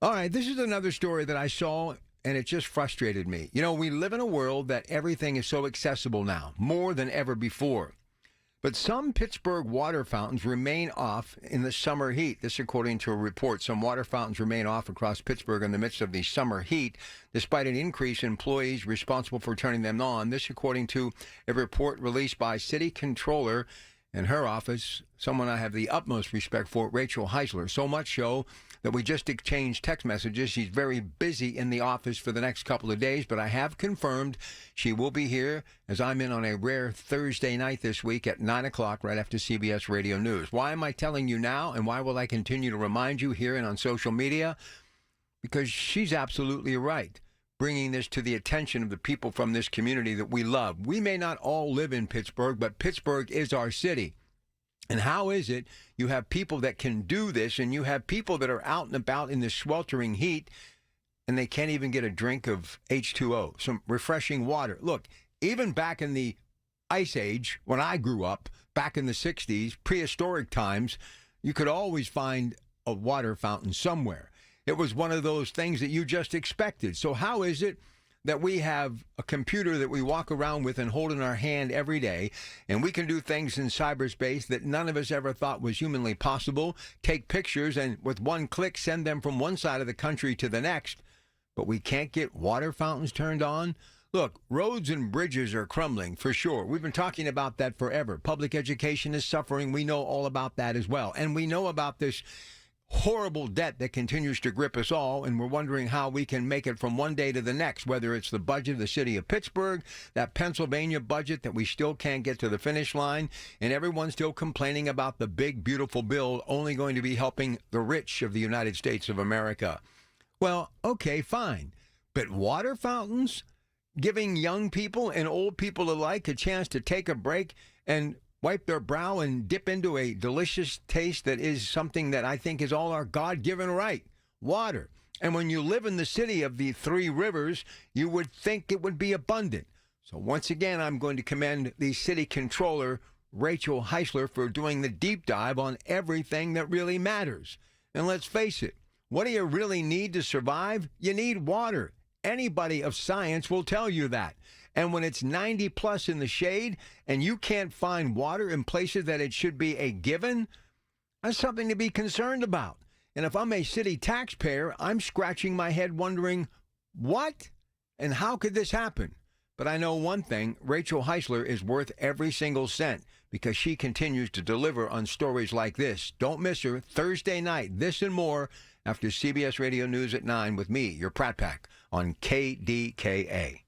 All right, this is another story that I saw, and it just frustrated me. You know, we live in a world that everything is so accessible now, more than ever before. But some Pittsburgh water fountains remain off in the summer heat. This according to a report. Some water fountains remain off across Pittsburgh in the midst of the summer heat, despite an increase in employees responsible for turning them on. This according to a report released by City Controller in her office, someone I have the utmost respect for, Rachel Heisler. So much so that we just exchanged text messages. She's very busy in the office for the next couple of days, but I have confirmed she will be here as I'm in on a rare Thursday night this week at 9 o'clock right after CBS Radio News. Why am I telling you now, and why will I continue to remind you here and on social media? Because she's absolutely right, bringing this to the attention of the people from this community that we love. We may not all live in Pittsburgh, but Pittsburgh is our city. And how is it you have people that can do this, and you have people that are out and about in this sweltering heat, and they can't even get a drink of H2O, some refreshing water? Look, even back in the Ice Age, when I grew up, back in the 60s, prehistoric times, you could always find a water fountain somewhere. It was one of those things that you just expected. So how is it that we have a computer that we walk around with and hold in our hand every day, and we can do things in cyberspace that none of us ever thought was humanly possible, take pictures and with one click send them from one side of the country to the next, but we can't get water fountains turned on? Look, roads and bridges are crumbling, for sure. We've been talking about that forever. Public education is suffering. We know all about that as well. And we know about this horrible debt that continues to grip us all, and we're wondering how we can make it from one day to the next, whether it's the budget of the city of Pittsburgh, that Pennsylvania budget that we still can't get to the finish line, and everyone's still complaining about the big, beautiful bill only going to be helping the rich of the United States of America. Well, okay, fine. But water fountains, giving young people and old people alike a chance to take a break and wipe their brow and dip into a delicious taste that is something that I think is all our God-given right, water. And when you live in the city of the three rivers, you would think it would be abundant. So once again, I'm going to commend the city controller, Rachel Heisler, for doing the deep dive on everything that really matters. And let's face it, what do you really need to survive? You need water. Anybody of science will tell you that. And when it's 90 plus in the shade and you can't find water in places that it should be a given, that's something to be concerned about. And if I'm a city taxpayer, I'm scratching my head wondering, what? And how could this happen? But I know one thing, Rachel Heisler is worth every single cent because she continues to deliver on stories like this. Don't miss her Thursday night, this and more, after CBS Radio News at 9 with me, your Pratt Pack, on KDKA.